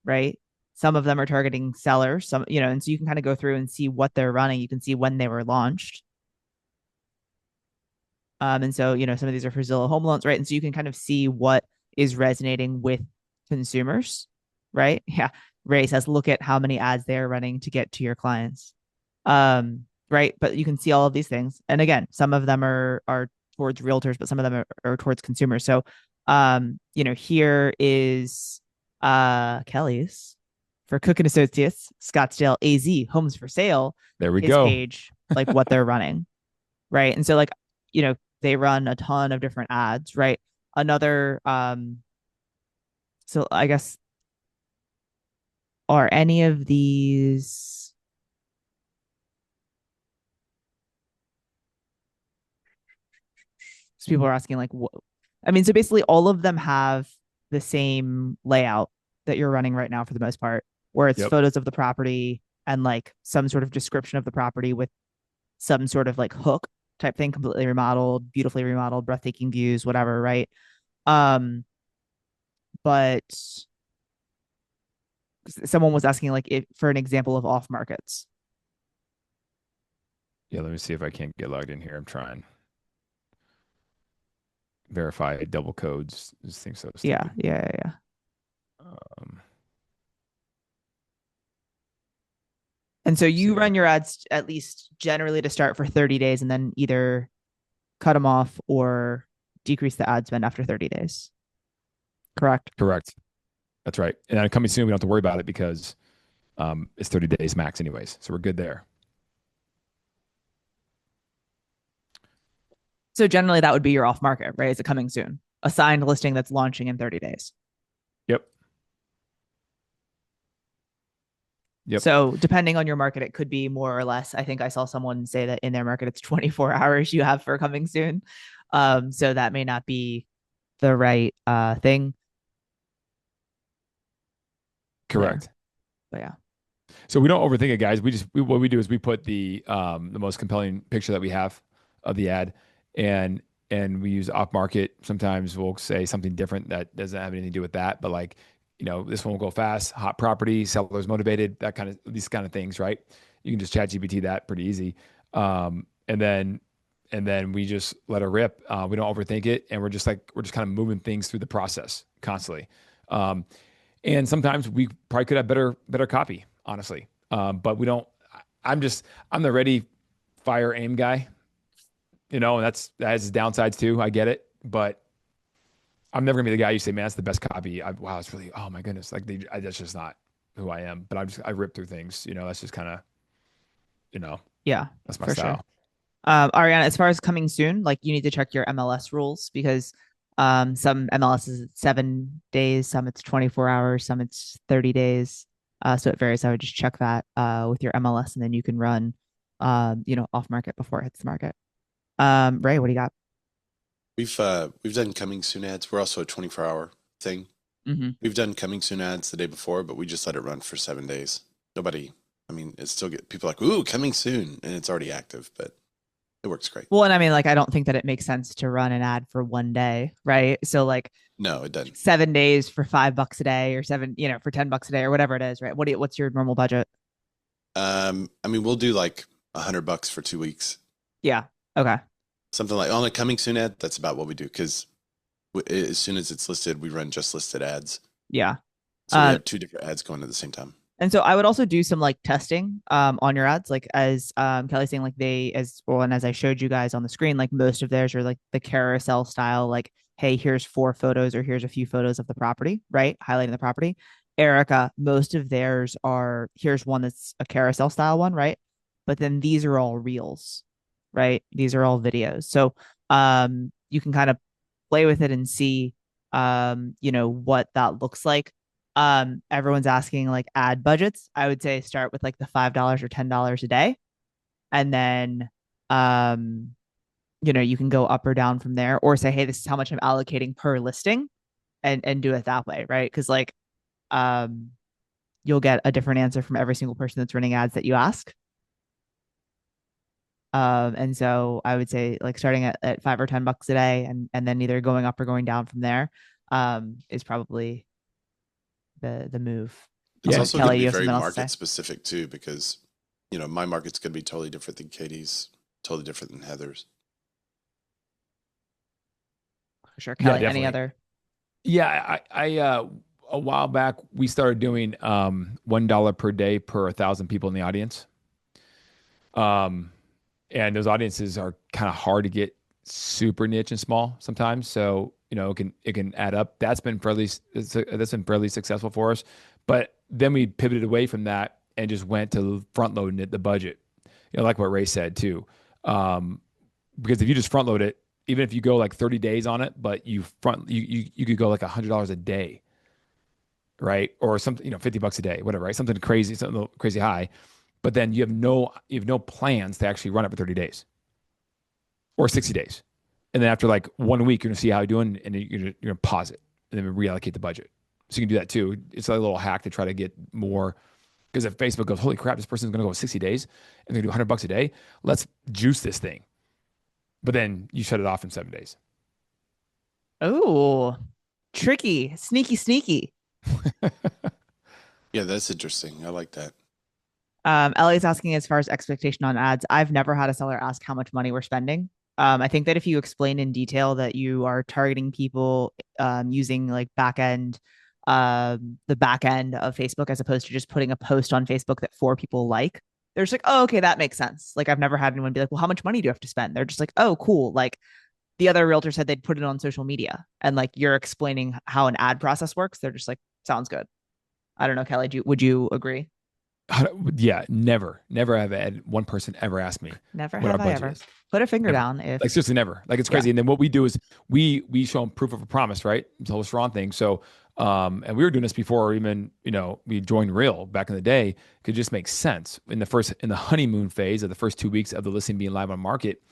right? Some of them are targeting sellers, and so you can kind of go through and see what they're running. You can see when they were launched. And so, some of these are for Zillow home loans, right? And so you can kind of see what is resonating with consumers, right? Yeah. Ray says, look at how many ads they're running to get to your clients. Right. But you can see all of these things. And again, some of them are towards realtors, but some of them are towards consumers. So, here is Kelly's for Cook and Associates, Scottsdale AZ Homes for Sale. There we His go. page, like what they're running. Right. And so like, they run a ton of different ads, right? Another so I guess are any of these so people are asking like what I mean, so basically all of them have the same layout that you're running right now for the most part, where it's Yep. photos of the property and like some sort of description of the property with some sort of like hook type thing, completely remodeled, beautifully remodeled, breathtaking views, whatever, right? But someone was asking like if for an example of off markets. Yeah, let me see if I can't get logged in here. I'm trying. Verify double codes. This thing's so stupid. Yeah. Um, And so you run your ads at least generally to start for 30 days and then either cut them off or decrease the ad spend after 30 days. Correct? Correct. That's right. And then coming soon, we don't have to worry about it because it's 30 days max anyways. So we're good there. So generally that would be your off market, right? Is it coming soon? A signed listing that's launching in 30 days. Yep. Yep. So depending on your market, it could be more or less. I think I saw someone say that in their market, it's 24 hours you have for coming soon. So that may not be the right thing. Correct. There. But yeah. So we don't overthink it, guys. What we do is we put the most compelling picture that we have of the ad, and we use off market. Sometimes we'll say something different that doesn't have anything to do with that, but like this one will go fast, hot property, sellers motivated, these kind of things, right? You can just chat GPT that pretty easy, and then and then we just let her rip. We don't overthink it, and we're just kind of moving things through the process constantly. And sometimes we probably could have better copy, honestly. But we don't. I'm the ready, fire, aim guy. And that has its downsides too. I get it, but I'm never gonna be the guy you say, man, that's the best copy. Wow, it's really, oh my goodness, like that's just not who I am. But I rip through things. That's just kind of, Yeah, that's my for style. sure. Ariana, as far as coming soon, like you need to check your MLS rules because some MLS is 7 days, some it's 24 hours, some it's 30 days. So it varies. I would just check that with your MLS and then you can run off market before it hits the market. Ray, what do you got? We've done coming soon ads. We're also a 24-hour thing. Mm-hmm. We've done coming soon ads the day before, but we just let it run for 7 days. It's still people like, ooh, coming soon, and it's already active, but it works great. Well, and I mean, like, I don't think that it makes sense to run an ad for one day, right? So like, no, it doesn't. 7 days for $5 a day or for $10 a day or whatever it is, right? What's your normal budget? We'll do like $100 for 2 weeks. Yeah. Okay. Something like on a coming soon ad. That's about what we do because as soon as it's listed, we run just listed ads. Yeah. So we have 2 different ads going at the same time. And so I would also do some like testing on your ads, like as Kelly's saying, like and as I showed you guys on the screen, like most of theirs are like the carousel style, like, hey, here's 4 photos or here's a few photos of the property, right? Highlighting the property. Erica, most of theirs are here's one that's a carousel style one, right? But then these are all reels, right? These are all videos. So you can kind of play with it and see what that looks like. Everyone's asking like ad budgets. I would say start with like the $5 or $10 a day. And then you can go up or down from there or say, hey, this is how much I'm allocating per listing and do it that way, right? Because like you'll get a different answer from every single person that's running ads that you ask. And so I would say like starting at $5 or $10 a day and then either going up or going down from there is probably the move. It's Yeah. also Kelly, going you to have be something very else to say? market specific too, because my market's going to be totally different than Katie's, totally different than Heather's. For sure. Kelly, Yeah, any definitely. other? Yeah, I a while back we started doing $1 per day per 1,000 people in the audience. And those audiences are kind of hard to get super niche and small sometimes. So, it can add up. That's been fairly successful for us. But then we pivoted away from that and just went to front loading it, the budget. Like what Ray said too. Because if you just front load it, even if you go like 30 days on it, but you could go like $100 a day, right? Or something, $50 a day, whatever, right? Something crazy high. But then you have no plans to actually run it for 30 days or 60 days. And then after like 1 week, you're gonna see how you're doing and you're gonna pause it and then reallocate the budget. So you can do that too. It's like a little hack to try to get more, because if Facebook goes, holy crap, this person's gonna go 60 days and they're gonna do $100 a day, let's juice this thing. But then you shut it off in 7 days. Oh, tricky, sneaky. Yeah, that's interesting. I like that. Ellie's asking as far as expectation on ads. I've never had a seller ask how much money we're spending. I think that if you explain in detail that you are targeting people using like the back end of Facebook, as opposed to just putting a post on Facebook that 4 people like, they're just like, oh, okay, that makes sense. Like I've never had anyone be like, well, how much money do you have to spend? They're just like, oh, cool. Like the other realtor said they'd put it on social media, and like you're explaining how an ad process works. They're just like, sounds good. I don't know, Kelly, would you agree? Yeah, never have had one person ever ask me Never what our have I budget ever. is. Put a finger Never. down if Like seriously, never. Like it's crazy. Yeah. And then what we do is we show them proof of a promise, right? It's the whole Sharon thing. So, and we were doing this before even we joined Real back in the day. It could just make sense in the honeymoon phase of the first 2 weeks of the listing being live on market.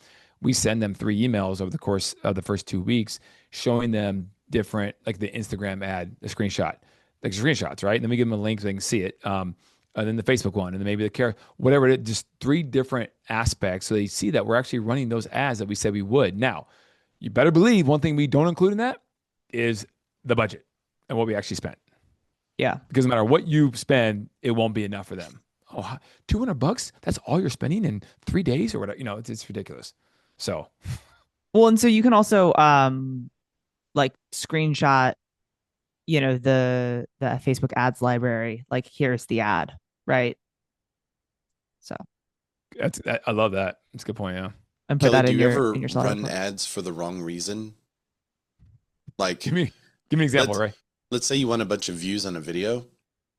We send them 3 emails over the course of the first 2 weeks, showing them different, like the Instagram ad, the screenshots, right? And then we give them a link so they can see it. And then the Facebook one, and then maybe whatever it is, just 3 different aspects. So they see that we're actually running those ads that we said we would. Now, you better believe one thing we don't include in that is the budget and what we actually spent. Yeah. Because no matter what you spend, it won't be enough for them. Oh, $200? That's all you're spending in 3 days or whatever. It's ridiculous. So Well, and so you can also like screenshot, the Facebook ads library, like here's the ad, right? So I love that. That's a good point. Yeah. and put Kelly, that do in you your ever seller run report. ads for the wrong reason? Like, Give me an example, let's Ray. let's say you want a bunch of views on a video,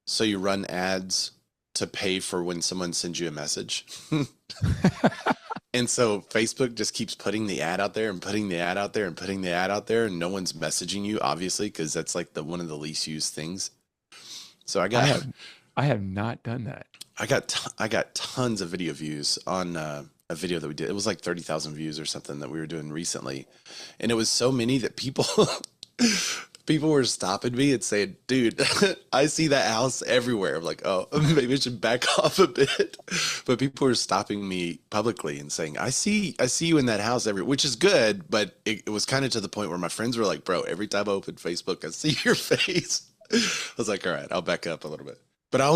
so you run ads to pay for when someone sends you a message. And so Facebook just keeps putting the ad out there and putting the ad out there and putting the ad out there, and no one's messaging you, obviously, because that's like one of the least used things. So I have not done that. I got tons of video views on a video that we did. It was like 30,000 views or something that we were doing recently, and it was so many that people people were stopping me and saying, "Dude, I see that house everywhere." I'm like, "Oh, maybe I should back off a bit." But people were stopping me publicly and saying, I see you in that house everywhere," which is good. But it was kind of to the point where my friends were like, "Bro, every time I open Facebook, I see your face." I was like, "All right, I'll back up a little bit." But I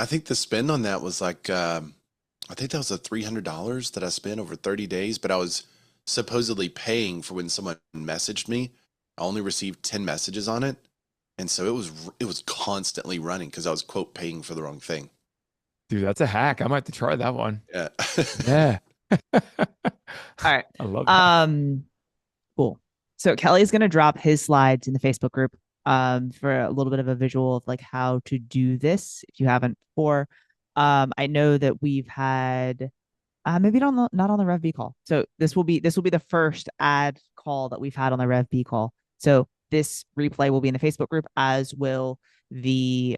think the spend on that was like, I think that was a $300 that I spent over 30 days, but I was supposedly paying for when someone messaged me. I only received 10 messages on it. And so it was constantly running because I was, quote, paying for the wrong thing. Dude, that's a hack. I might have to try that one. Yeah. Yeah. All right. I love that. Cool. So Kelly's gonna drop his slides in the Facebook group for a little bit of a visual of like how to do this if you haven't before. I know that we've had maybe not on the RevB call. So this will be the first ad call that we've had on the RevB call. So this replay will be in the Facebook group, as will the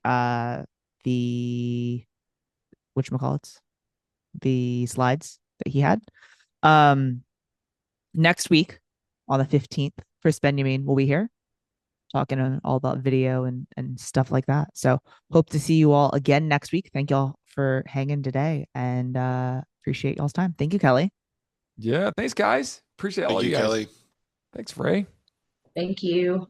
whatchamacallits, the slides that he had. Next week on the 15th, Chris Benjamin will be here talking all about video and stuff like that. So hope to see you all again next week. Thank y'all for hanging today, and appreciate y'all's time. Thank you, Kelly. Yeah. Thanks, guys. Appreciate all Thank you you, guys. Kelly. Thanks, Ray. Thank you.